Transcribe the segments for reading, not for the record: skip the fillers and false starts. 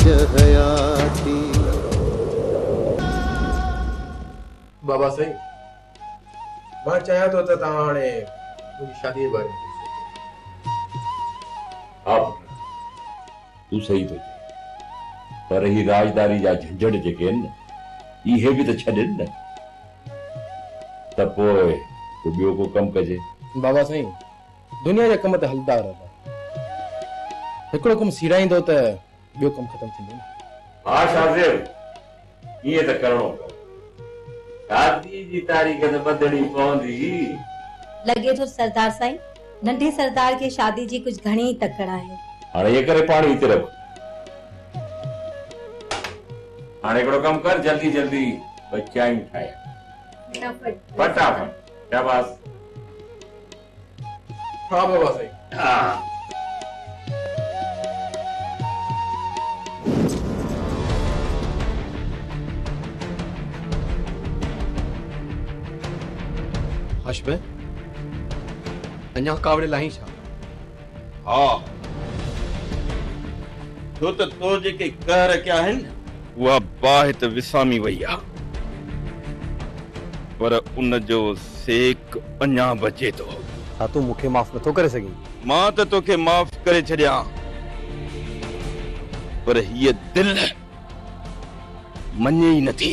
हयाती। बाबा सही मां चाहियां थो त तव्हां हाणे मुंहिंजी शादीअ जे बारे में हा तू सही थो चए, पर ही राजदारी जा झंझट जेके आहिनि न, इहे बि त छॾनि न, त पोइ तूं ॿियो को कमु कजे। बाबा साईं दुनिया जे कम त हलंदा रहंदा, हिकिड़ो कमु सीराईंदो त ॿियो कमु ख़तमु थींदो न। हा शाज़िब, ईअं त करिणो पवंदो। शादी जी तारीख़ त बदलणी पवंदी। लॻे थो सरदार साईं नंढे सरदार खे शादी जी कुछ घणी तकड़ आहे। हाणे ये करे पाणी हिते रख। हाणे हिकिड़ो कमु कर, जल्दी जल्दी ॿ चांहियूं ठाहे फटाफट। शाबाश। हाँ बाबा साईं। हाँ। हाशिम अञा कावड़े लाहीं छा? हाँ छो त तो जेके कहर कया आहिनि उहा बाहि त विसामी वई आहे, पर उन जो सेक अञा बचे थो। छा तूं मूंखे माफ़ नथो करे सघीं? मां त तोखे माफ़ करे छॾिया, पर हीअ दिलि मञे ई नथी।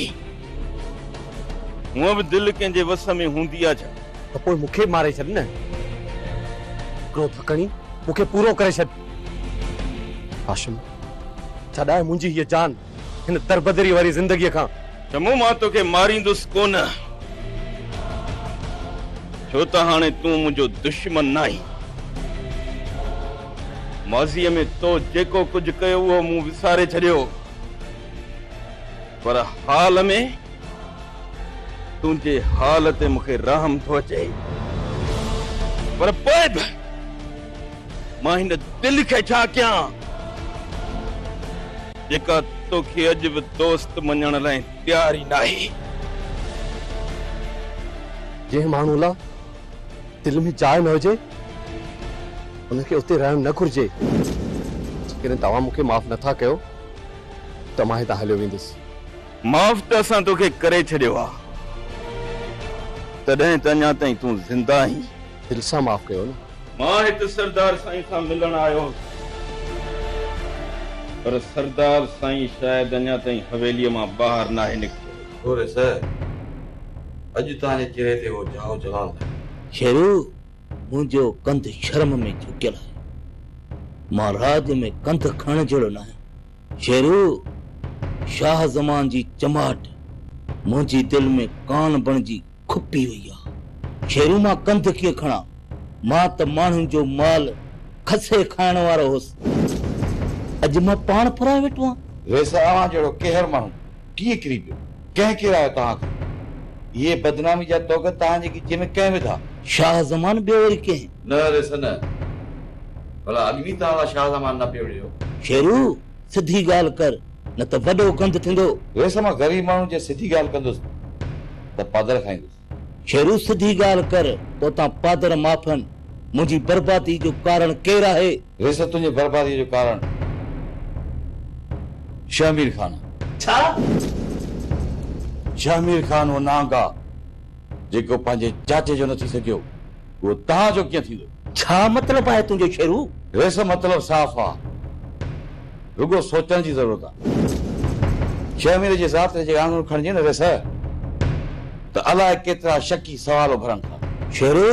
हूअं बि दिलि कंहिंजे वस में हूंदी आहे छा? त पोइ मूंखे मारे छॾ न, क्रोध खणी मूंखे पूरो करे छॾ। हाशिम छॾाए मुंहिंजी हीअ जान हिन तरबदरी वारी ज़िंदगीअ खां। चमो मां तोखे मारींदुसि कोन, छो त हाणे तूं मुंहिंजो दुश्मन नाहीं। माज़ीअ में तो जेको कुझु कयो उहो मूं विसारे छॾियो, पर हाल में तुंहिंजे हाल ते मूंखे रहम थो अचे। पर पोइ बि मां हिन दिलि खे छा कयां जेका तोखे अॼु बि दोस्त मञण लाइ तयार ई नाहे। जंहिं माण्हू लाइ दिलि में जाइ न हुजे उनखे उते रहण न घुरिजे। जेकॾहिं तव्हां मूंखे माफ़ नथा कयो त मां हितां हलियो वेंदुसि। माफ़ त असां तोखे करे छॾियो आहे, तॾहिं त अञा ताईं तूं ज़िंदा आहीं। दिलि सां माफ़ कयो न। मां हिते सरदार साईं सां मिलण आयो, पर सरदार साईं शायदि अञा ताईं हवेलीअ मां ॿाहिरि नाहे निकितो। थोरे सर अॼु तव्हांजे चेहरे ते वो जाओ जलाल है। शेरू मुंहिंजो कंध शर्म में झुकियल आहे, मां राज में कंध खणण जहिड़ो न आहियां। शेरू शाह ज़मान जी चमाट मुंहिंजी दिलि में कान बणिजी खुपी हुई आहे। शेरू मां कंध कीअं खणा? मां त माण्हुनि जो माल खसे खाइण वारो हुउसि, अॼु मां पाण फुराए वेठो आहियां। वैसा अवां जहिड़ो कहर माण्हू कीअं किरी पियो? कंहिं किरायो तव्हांखे? ये बदनामी जा तोग तव्हांजे की में कंहिं विधा? शाह ज़मान ॿियो वरी कंहिं न रेस न, भला अॻमी तव्हां शाह ज़मान न पियो ॾियो। शेरू सिधी ॻाल्हि कर, न त वॾो कंध थींदो। वैसे मां ग़रीब माण्हू जे सिधी ॻाल्हि कंदुसि त पादर खाईंदुसि। शेरू सिधी ॻाल्हि कर, तो तां पादर माफ़न। मुंहिंजी बर्बादी जो कारण केरु आहे? वैसे तुंहिंजे बर्बादी जो कारण शमीर खान। छा? शमीर खान वो नांगा जेको पंहिंजे चाचे जो न थी सघियो, उहो तव्हांजो कीअं थींदो? छा मतिलबु आहे तुंहिंजो शेरू? वैसे मतिलबु साफ़ आहे, रुगो सोचण जी ज़रूरत आहे। शमीर जे ज़ात जे आंगुर खणिजे न वैसे त अलाए केतिरा शकी सवाल उभरनि था। शेरू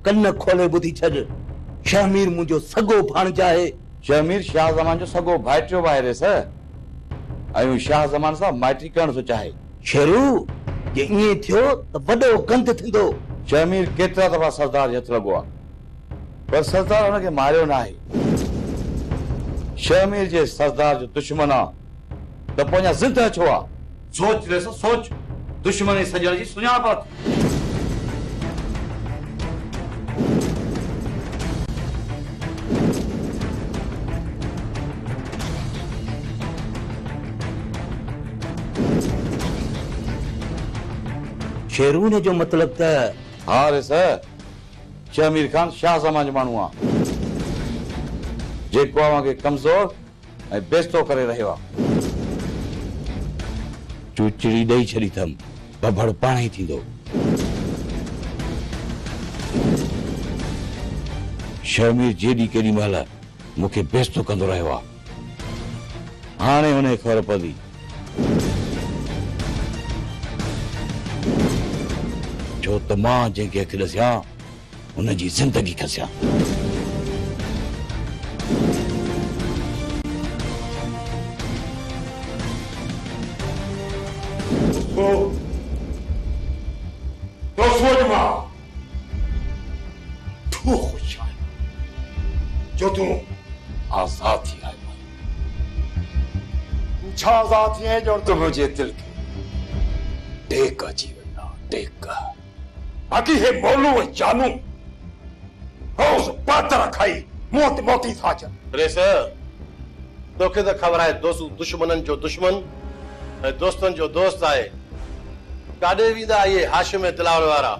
कन खोले ॿुधी छॾ, शमीर मुंहिंजो सॻो भाणजा आहे। शमीर शाह ज़मान जो सॻो भाइटियो बि आहे रेस, ऐं शाह ज़मान सां माइटी करणु थो चाहे। शेरू जे ईअं थियो त वॾो गंद थींदो। शमीर केतिरा दफ़ा सरदार जे हथ लॻो आहे, पर सरदार हुनखे मारियो न आहे। शमीर जे सरदार जो दुश्मन आहे त पोइ अञा ज़िंदह छो आहे? सोच रेस सोच, दुश्मनी सजण जी सुञाणप आहे। शेरू ने जो मतलब त हाँ रे सर, शमीर खान शाह ज़मान जो माण्हू आहे जेको अवां खे कमज़ोर ऐं बेस्तो करे रहियो आहे। चुचड़ी ॾेई छॾी अथमि, बबड़ पाण ई थींदो। शमीर जेॾी केॾी महिल मूंखे बेस्तो कंदो रहियो आहे, हाणे हुनखे ख़बर पवंदी छो त मां जंहिंखे अखि ॾसियां हुनजी ज़िंदगी खसियां। जो तू आज़ाद थी आयो छा आज़ाद थी है जो त मुंहिंजे दिलि खे टेक अची वई आहे, टेक। बाक़ी हे मोलू ऐं जानू रोज़ पातर खाई मोती था अचनि। रेस तोखे त ख़बर आहे दुश्मननि जो दुश्मन ऐं दोस्तनि जो दोस्त आहे। काॾे वेंदा इहे हाशिम ऐं दिलावर वारा?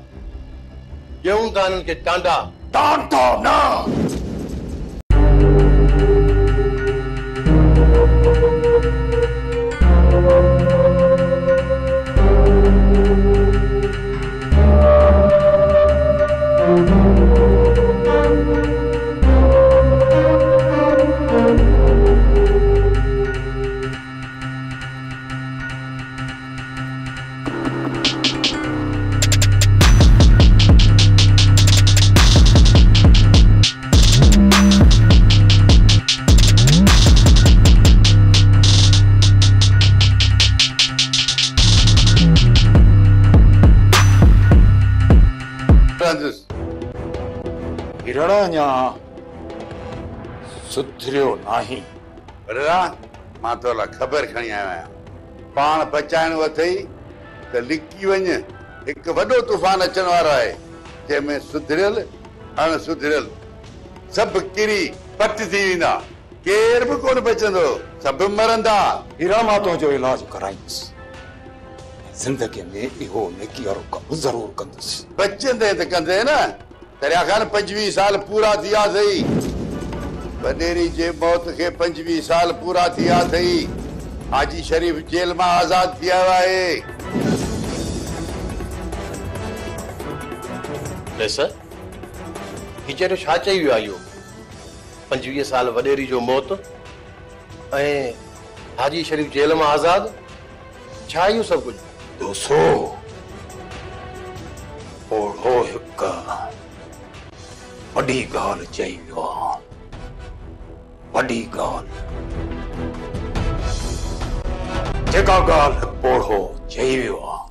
ॾियूं था हिननि खे टांडा। टांडो न सुधरियो नाही। मां तो ख़बर खणी आयो आहियां। पाण बचाइणो अथई त लिकी वञ। हिकु वॾो तूफ़ान अचण वारो आहे जंहिंमें सुधरियल अणसुधरियल सभु किरी पट थी वेंदा। केर बि कोन बचंदो, सभु मरंदा। हीरा मां तुंहिंजो इलाज कराईंदुसि। ज़िंदगी में इहो नेकी वारो कमु ज़रूरु कंदुसि। बचंदे त कंदे न। दरिया खान 25 साल पूरा थिया अथई। वॾेरी जे मौत खे 25 साल पूरा थिया अथई। हाजी शरीफ जेल मां आज़ाद थी आयो आहे। हीचरो छा चई वियो आहे इहो? 25 साल वॾेरी जो मौत ऐं हाजी शरीफ जेल मां आज़ाद? छा इहो सभु कुझु? दोसो ओढ़ो हिकु वॾी ॻाल्हि चई वियो आहे। वॾी ॻाल्हि जेका ॻाल्हि ओढ़ो चई वियो आहे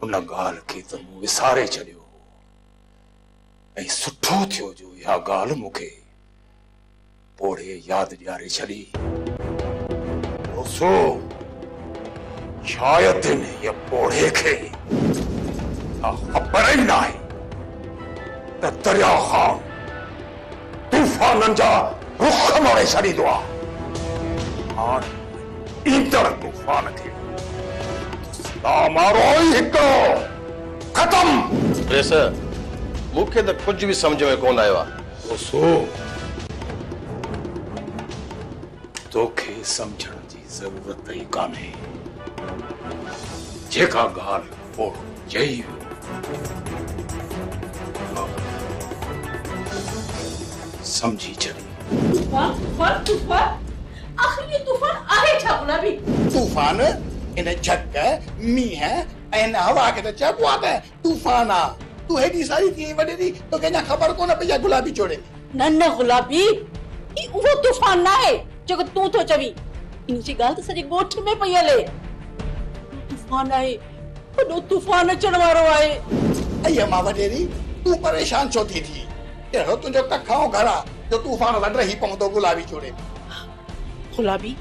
उन ॻाल्हि खे त मूं विसारे छॾियो। ऐं सुठो थियो जो इहा ॻाल्हि मूंखे ओढ़े यादि ॾियारे छॾी। दोसो शायद ये पोढ़े खे ख़बर ई नाहे त दरिया खां तूफ़ाननि जा रुख मोड़े छॾींदो आहे। हाणे ईंदड़ तूफ़ान खे मारो ई हिकु ख़तम। रेस मूंखे त कुझु बि सम्झ में कोन आयो आहे। दोसो तोखे सम्झण जी ज़रूरत ई कान्हे। जेका ॻाल्हि ओढ़ो चई समझी छॾी। आखिर ये तूफान आहे छा गुलाबी? तूफान इन झक मींह ऐं हवा खे त चइबो आहे त तूफान आहे। तूं हेॾी सारी थी वॾेरी तोखे अञा ख़बर कोन पई आहे गुलाबी चोड़े में। न गुलाबी ही उहो तूफान न आहे जेको तूं थो चवी। इन जी ॻाल्हि त सॼे ॻोठ में पई हले। तूफान आहे, वॾो तूफान अचण वारो आहे। अయ్య मां वॾेरी तूं परेशान छो थी? अहिड़ो तुंहिंजो कखाओ घर आहे जो तूफान लॾ रही पवंदो गुलाबी चोड़े में। गुलाबी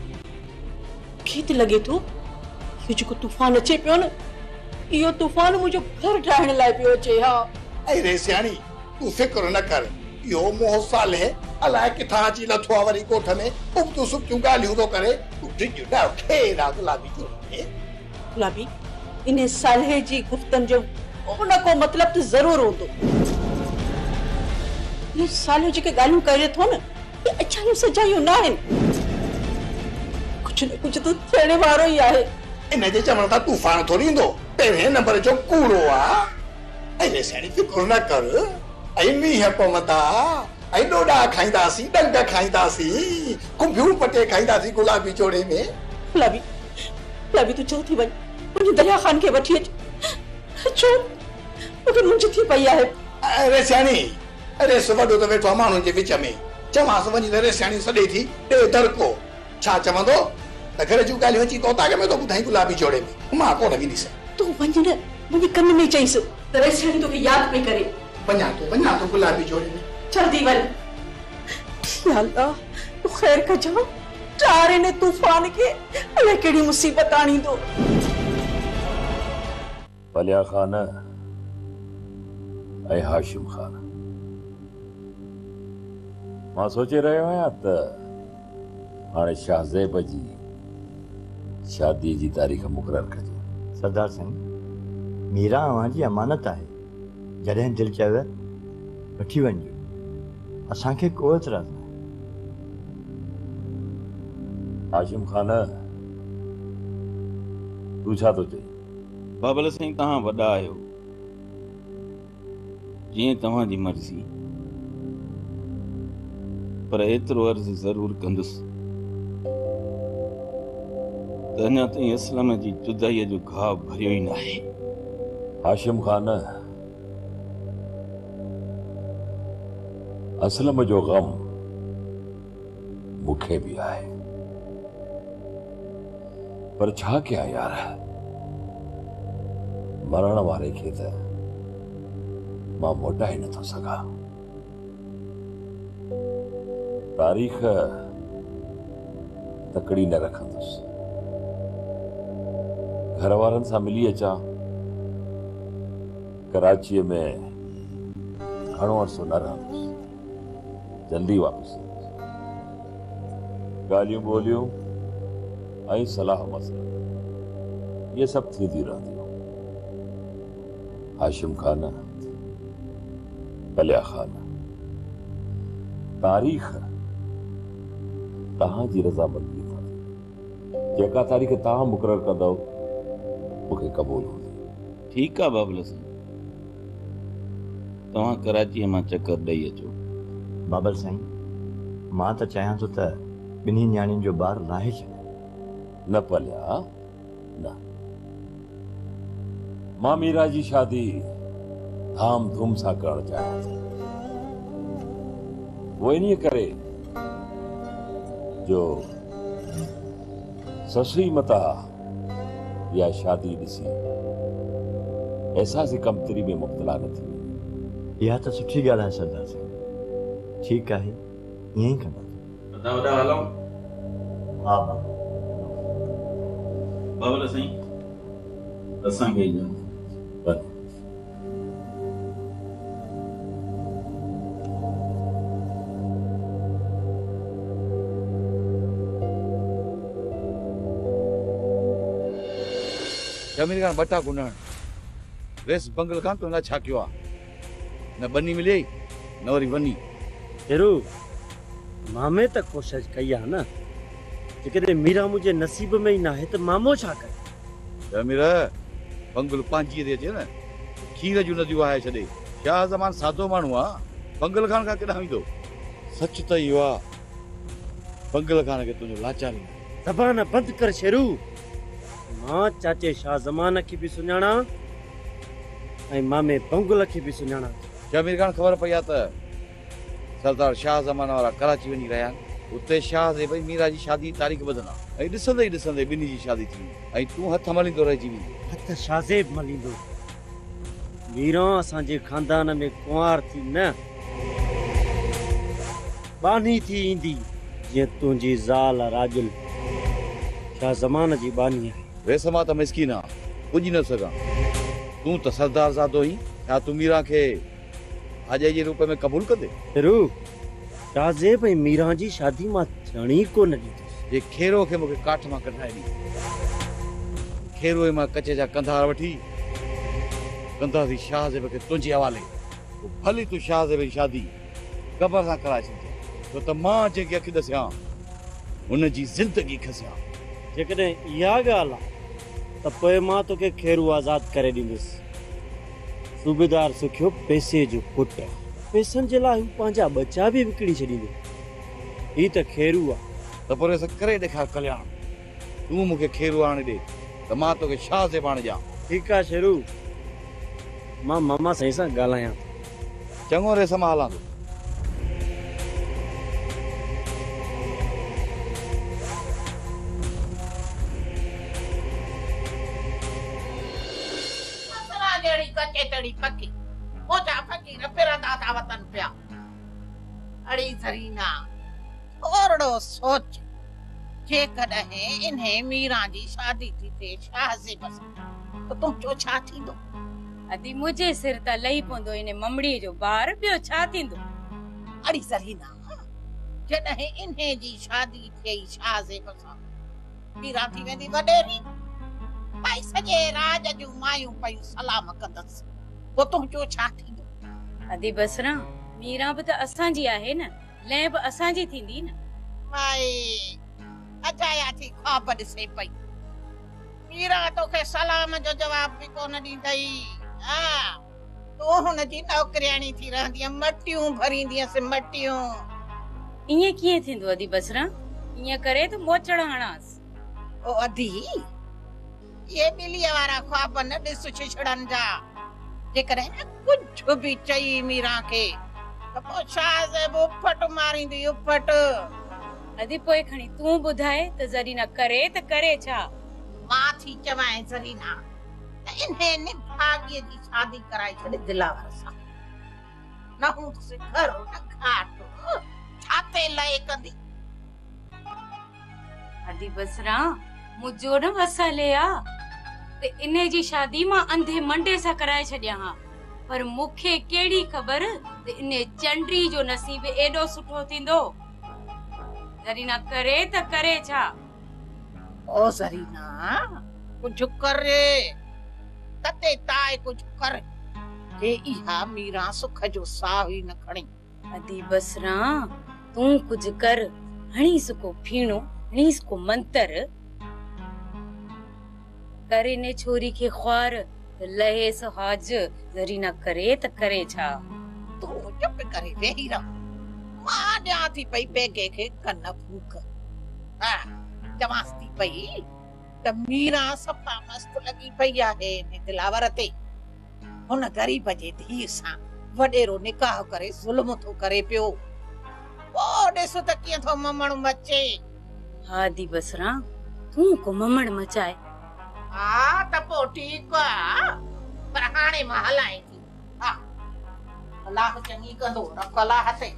खे त लॻे थो इहो जेको तूफान अचे पियो न इहो तूफान मुंहिंजो घर ठाहिण लाइ पियो अचे। हा ऐं रे सियाणी तूं फिक्र न कर। इहो मोह साले अलाए किथां अची लथो आहे वरी ॻोठ में। उबतूं सुबतूं ॻाल्हियूं थो करे। तूं डिॼ ॾाढो खेर आहे गुलाबी चोड़े में। गुलाबी इन साले जी गुफ्तन जो को न को मतलब तो जरूर होंदो। ये साले जेके ॻाल्हियूं करे थो न ये अच्छायूं सच्चायूं न आहिनि। कुछ न कुछ तो थियण वारो ई आहे। इन जे चवण तां तूफान थोड़ी ईंदो, पहिरें नंबर जो कूड़ो आ। अरे साईं फिकुर न कर, ऐं मींहं पवंदा, ऐं ॾोॾा खाईंदासीं, डंग खाईंदासीं, कुंभियूं पटे खाईंदासीं गुलाबी जोड़े में। गुलाबी तूं चओ थी वञ दरिया ख़ान खे वठी अच। छो मूंखे मुंझ थी पई आहे। अरे सियाणी, अरे वॾो त वेठो आहे माण्हुनि जे विच में, चवांसि वञी त सियाणी सॾे थी ॾे दड़को। छा चवंदो त घर जूं ॻाल्हियूं अची तोता में तो ॿुधाई गुलाबी जोड़े में, मां कोन वेंदीसि। तूं वञ न, मुंहिंजे कन में चईसि त सियाणी तोखे यादि पई करे। वञा तो गुलाबी जोड़े में। जल्दी वञ। या अल्लाह तूं ख़ैर कजो, चारे ने तूफान के अलाए कहिड़ी मुसीबत आणींदो। पलिया खान ऐं हाशिम खान, मां सोचे रहियो आहियां त हाणे शाहज़ेब जी शादी जी तारीख़ मुक़ररु कजे। सरदार साईं, मीरा अव्हां जी अमानत आहे, जॾहिं दिलि चयव वठी वञिजो, असांखे को एतिराज़ न। हाशिम खान, तू छा थो चई? बाबल साईं, तव्हां वॾा आहियो, जीअं तव्हांजी मर्ज़ी, पर एतिरो अर्ज़ु ज़रूर कंदुसि त अञा ताईं असलम जी जुदाईअ जो घाव भरियो ई न आहे। हाशिम खान, असलम जो गम मूंखे बि आहे, पर छा कयां यार, मरण वारे खे त मां मोटाए नथो सघां। तारीख़ तकड़ी न रखंदुसि, घर वारनि सां मिली अचां, कराचीअ में घणो अरसो न रहंदुसि, जल्दी वापसि ईंदुसि। ॻाल्हियूं ॿोलियूं ऐं सलाह मसइला इहे सभु थींदियूं रहंदियूं। हाशिम खान, पलिया खान, तारीख़ तव्हांजी रज़ामंदी सां जेका तारीख़ तव्हां मुक़ररु कंदव मूंखे क़बूल हूंदी। ठीकु आहे बाबल साईं, तव्हां कराचीअ मां चकर ॾेई अचो। बाबल साईं, मां त चाहियां थो त ॿिन्ही न्याणियुनि जो ॿार लाहे छॾे। न पलिया न, मां मीरा जी शादी धाम धूम सां करणु चाहियां थो। वो इन्हीअ करे जो ससुई मता या शादी ॾिसी एहसासी कमतरी में मुब्तला न थी वञे। इहा त सुठी ॻाल्हि आहे सरदार साईं। ठीकु आहे, ईअं ई कंदासीं। वॾा हलूं। हा बाबल साईं, असांखे जमीन खान बटा गुंडण रेस बंगल खान तो न छा कयो आहे, न बनी मिले न वरी वनी। हेरू मामे त कोशिश कई आहे न, जेकॾहिं मीरा मुंहिंजे नसीब में ई न आहे त मामो छा करे। जमीर बंगल पंहिंजी थी अचे न, खीर जूं नदियूं आहे छॾे। शाह ज़मान सादो माण्हू आहे, बंगल खान खां केॾांहुं ईंदो। सच त इहो आहे, बंगल खान खे तुंहिंजो लाचारी। ज़बान बंदि कर शेरू। मां चाचे शाह ज़मान खे बि सुञाणा ऐं मामे बंगल खे बि सुञाणा। जमीर खान ख़बर पई आहे त सरदार शाह ज़मान वारा कराची वञी रहिया आहिनि। उते शाह जे भई मीरा जी शादी जी तारीख़ ॿधंदा, ऐं ॾिसंदे ई ॾिसंदे ॿिन्ही जी शादी थी, ऐं तूं हथ मलींदो रहिजी वेंदी। हथ शाहज़ेब मलींदो। मीरा असांजे खानदान में कुंवार थी न बानी थी ईंदी, जीअं तुंहिंजी ज़ाल राजुल शाह ज़मान जी बानी आहे। वैसे मां त मिसकीन आहियां, पुॼी न सघां। तूं त सरदार ज़ादो ई, छा तूं मीरा खे भाॼे जे रूप में क़बूल कंदे? हरू शाहज़ेब ऐं मीरा जी शादी मां थियण ई कोन ॾींदुसि। जे खेरो खे मूंखे काठ मां कढाए ॾी, खेरोए मां कचे जा कंधार वठी कंदासीं शाहज़ेब खे तुंहिंजे हवाले। भली तूं शाहज़ेब जी शादी क़बर सां कराए छॾिजे, छो त मां जेके अखि ॾसियां हुन जी ज़िंदगी खसियां। जेकॾहिं इहा ॻाल्हि आहे त पोइ मां तोखे खेरू आज़ाद करे ॾींदुसि। सूबेदार सुखियो पैसे जो पुटु, पैसनि जे लाइ हू पंहिंजा बचा बि विकिणी छॾींदो। ही त खेरू आहे। त पोइ करे ॾेखार कल्याण, तूं मूंखे खेरू आणे ॾे त मां तोखे शाह से पाण ॾियां। ठीकु आहे शेरू, मां मामा साईं सां ॻाल्हायां। चङो रेस मां हलां थो। कचेतड़ी पकी मोटा फकीर फिरंदा था वतन पिया। अड़ी सरीना थोरो सोच, जेकॾहिं इन्हे मीरा जी शादी थी थिए शाह जे बस त तुंहिंजो छा थींदो? अदी मुझे सिर त लही पवंदो इन ममड़ी जो ॿार, ॿियो छा थींदो? अड़ी सरीना जॾहिं इन्हे जी शादी थिए शाह जे बस मीरा थी वेंदी वॾेरी, भाई सॼे राज जूं मायूं पयूं सलाम कंदसि, पोइ तुंहिंजो छा थींदो? अदी बसरा मीरा बि त असांजी आहे न, लह बि असांजी थींदी न। भाई अजाया थी ख्वाब ॾिसे पई, मीरा तोखे सलाम जो जवाब बि कोन ॾींदई। तूं हुनजी नौकरियाणी थी रहंदीअ, मटियूं भरींदीअसि मटियूं। ईअं कीअं थींदो अदी बसरा? ईअं करे त मोचड़ हणांसि। ओ अदी ये बिलीअ वारा ख्वाब न ॾिस छिछड़नि जा। जेकॾहिं कुझु बि चई मीरा खे त पोइ छा उफट मारींदी उफट। अदी पोइ खणी तूं ॿुधाए त ज़रीना करे त करे छा? मां थी चवां ज़रीना त इन्हे निभागीअ जी शादी कराए छॾे दिलावर सां। न हूंदुसि घर न घाट, छाते लए कंदी? अदी बसरा मुझो न वसाले आ ते इन्हे जी शादी मां अंधे मंडे सां कराए छॾियां हा, पर मूंखे कहिड़ी ख़बर त इन्हे चंडरी जो नसीब एॾो सुठो थींदो। ज़रीना करे त करे छा? ओ ज़रीना कुझु करे, तते ताए कुझु कर जे इहा मीरा सुख जो साह ई न खणे। अदी बसरा तूं कुझु कर, हणीस को फीणो, हणीस को मंतर करे ने छोरी खे ख्वार लहे सहाज। ज़रीना करे त करे छा? तूं चुप करे वेही रह, मां ॾियां थी पई बेगे खे कन फूक। चवांसि थी पई त मीरा सफ़ा मस्त लॻी पई आहे इन दिलावर ते। हुन ग़रीब जे धीअ सां वॾेरो निकाह करे ज़ुल्म थो करे पियो, पोइ ॾिस त कीअं थो ममण मचे। हा दी बसरा तूं को ममण मचाए। हा त पोइ ठीकु आहे, पर हाणे मां हलाए थी। हा अलाह चङी कंदो, रख अलाह ते।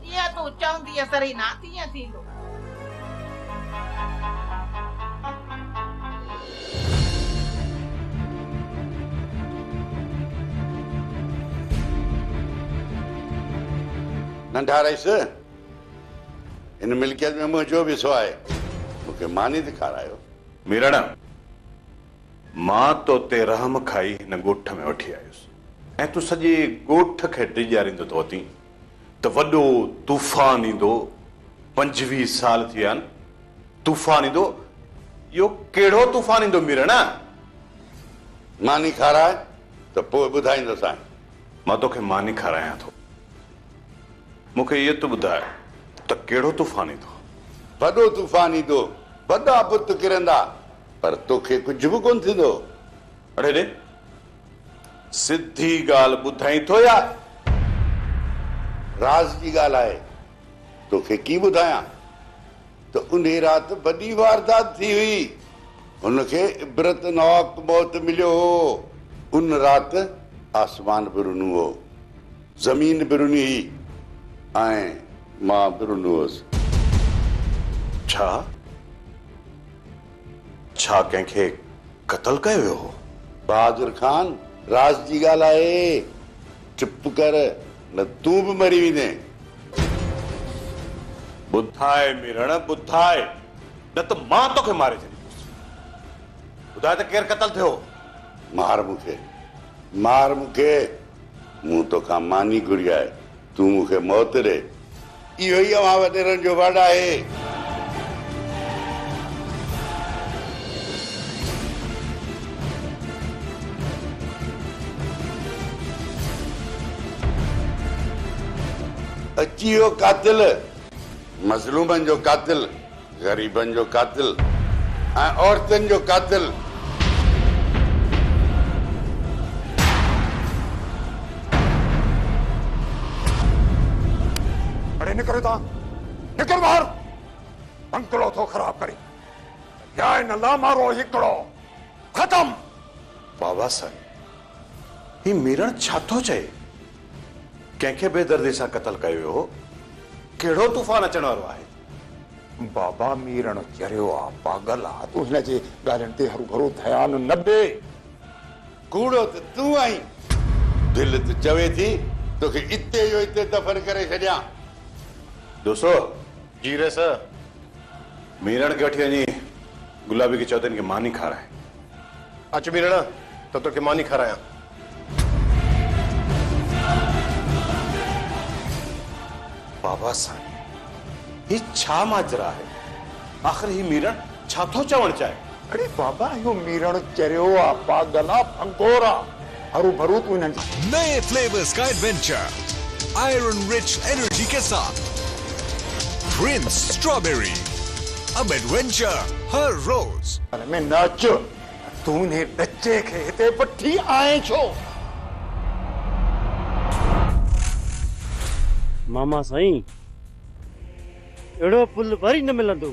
जीअं तूं चवंदीअ ज़रीना तीअं थींदो। नंढा रईस, इन मिल्कियत में मुंहिंजो बि सो आहे, मूंखे मानी ॾेखारायो। मीराणा, मां तो ते रहम खाई हिन ॻोठ में वठी आयुसि ऐं तूं सॼे ॻोठ खे ॾिॼारींदो थो वती त वॾो तूफ़ान ईंदो। 25 साल थी विया आहिनि, तूफ़ान ईंदो। इहो कहिड़ो तूफ़ान ईंदो मीराणा? मानी खाराए त पोइ ॿुधाईंदोसांइ। मां तोखे मानी खारायां थो, मूंखे इहो तूं ॿुधाए त कहिड़ो तूफ़ान ईंदो? वॾो तूफ़ान ईंदो, वॾा बुत किरंदा, पर तोखे कुझु बि कोन थींदो। अड़े रे, सिधी ॻाल्हि ॿुधाई थो या राज़ जी ॻाल्हि आहे? तोखे की ॿुधायां त उन राति वॾी वारदात थी हुई, हुनखे इबरतनाक मौत मिलियो हो। उन राति आसमान बि रुनो हो, ज़मीन बि रुनी हुई ऐं मां बि रुनो हुअसि। छा कंहिंखे क़त्ल कयो वियो हो? बहादुर खान, राज जी ॻाल्हि आहे, चुप कर न तूं बि मरी वेंदे। ॿुधाए मीराणा ॿुधाए, न त मां तोखे मारे छॾींदुसि। ॿुधाए त केरु क़त्ल थियो? मार मूंखे, मार मूंखे। मूं तोखां मानी घुरी आहे, तूं मूंखे मौत ॾे। इहो ई अवां वॾेरनि जो वॾ आहे। अची वियो कातिल, मज़लूमनि जो कातिल, ग़रीबनि जो कातिल ऐं औरतुनि जो कातिल। अरे निकरो ता, निकल बाहर, बंगलो तो खराब करी। या इन ला मारो हिकड़ो, खत्म। बाबा साईं, ही मीरण छा थो चए? कंहिंखे बेदर्दी सां क़तल कयो हो? कहिड़ो तूफ़ान अचण वारो आहे? बाबा मीरण चरियो आ, पागल आ, तू हिन जे ॻाल्हियुनि ते हरू भरू ध्यानु न ॾे। कूड़ो त तूं आहीं, दिलि त चवे थी तोखे इते जो इते दफ़न करे छॾियां। दोस्तो जी रे सर। मीरण खे वठी वञी गुलाबी खे चौधरी खे मानी खाराए। अच मीरण, त तोखे मानी खारायां। बाबा साईं, ही छा माजरा है? आखिर ही मीरण छा थो चवण चाहे? अरे बाबा, यो मीरण चरियो आ, पागल आ, भंगोर आ, हरू भरू तू हिननि नए फ्लेवर्स का एडवेंचर आयरन रिच एनर्जी के साथ प्रिंस स्ट्रॉबेरी, अब एडवेंचर हर रोज। में नाच, तूने बच्चे खे हिते वठी आए छो? मामा साईं, एड़ो पुल वरी न मिलंदो।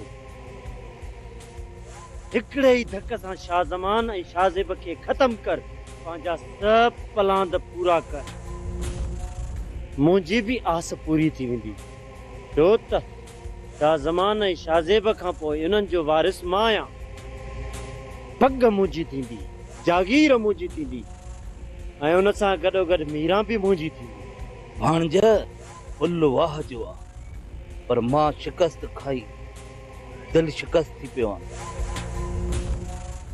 हिकड़े ई धक सां शाहज़मान ऐं शाहज़ेब खे ख़त्म कर, पंहिंजा सब पलांद पूरा कर। मुंहिंजी बि आस पूरी थी वेंदी, छो त शाहज़मान ऐं शाहज़ेब खां पोइ इन्हनि जो वारिस मां आहियां। पग मुंहिंजी थींदी, जागीर मुंहिंजी थींदी ऐं उन सां गॾोगॾु मीरा बि मुंहिंजी थींदी। भाणज पुल वाह जो आ, पर मां शिकस्त खाई दिल शिकस्त थी पियो आहियां।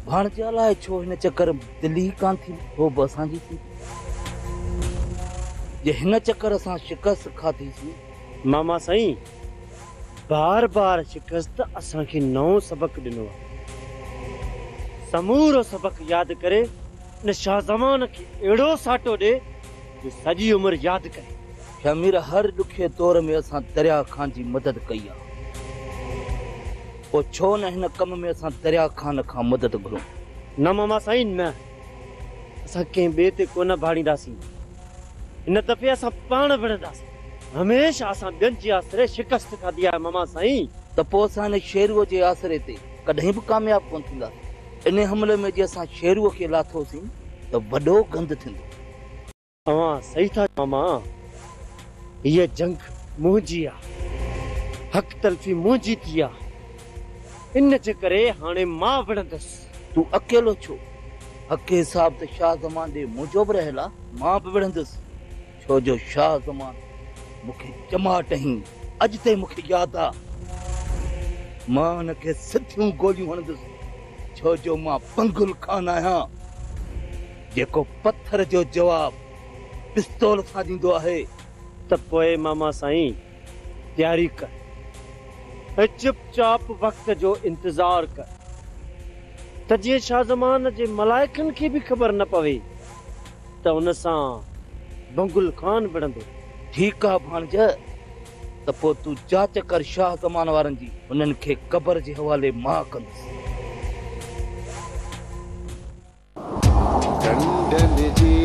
भाणज अलाए छो हिन चक्कर दिल ई कान थी, हो बि असांजी थी। जे हिन चक्कर असां शिकस्त खाधीसीं। मामा साईं, बार बार शिकस्त असांखे नओं सबक ॾिनो आहे। समूरो सबक यादि करे न शाहज़मान खे अहिड़ो साटो ॾे जो सॼी उमिरि यादि करे। शमीर, हर ॾुखे दौर में असां दरिया खान जी मदद कई आहे, पोइ छो न हिन कम में असां दरिया खान खां मदद घुरूं? न मामा साईं न, असां कंहिं ॿिए ते कोन भाड़ींदासीं। हिन दफ़े असां पाण विढ़ंदासीं। हमेशह असां ॿियनि जे आसरे शिकस्त खाधी आहे मामा साईं। त पोइ असां हिन शेरूअ जे आसरे ते कॾहिं बि कामयाब कोन थींदासीं। इन हमले में जे असां शेरूअ खे लाथोसीं त वॾो गंद थींदो। तव्हां सही था मामा, हीअ जंग मुंहिंजी आहे, हक़ तलफ़ी मुंहिंजी थी आहे। इन जे करे हाणे मां विढ़ंदुसि। तूं अकेलो छो? हक़ हिसाब त शाहज़मान ॾे मुंहिंजो बि रहियल आहे, मां बि विढ़ंदुसि। छो जो शाहज़मान मूंखे चमाट हईं, अॼु ताईं मूंखे यादि आहे। मां हुनखे सिधियूं गोलियूं हणंदुसि, छो जो मां पंगुल खान आहियां, जेको पत्थर जो जवाब पिस्तौल सां ॾींदो आहे। त पोइ मामा साईं तयारी कर ऐं चुपचाप वक़्त जो इंतज़ार कर, त जीअं शाहज़मान जे मलाइकनि खे बि ख़बर न पवे त उन सां बंगुल खान विढ़ंदो। ठीकु आहे भाणज, त पोइ तूं जांच कर शाहज़मान वारनि जी, उन्हनि खे क़बर जे हवाले मां कंदुसि। कंडन जी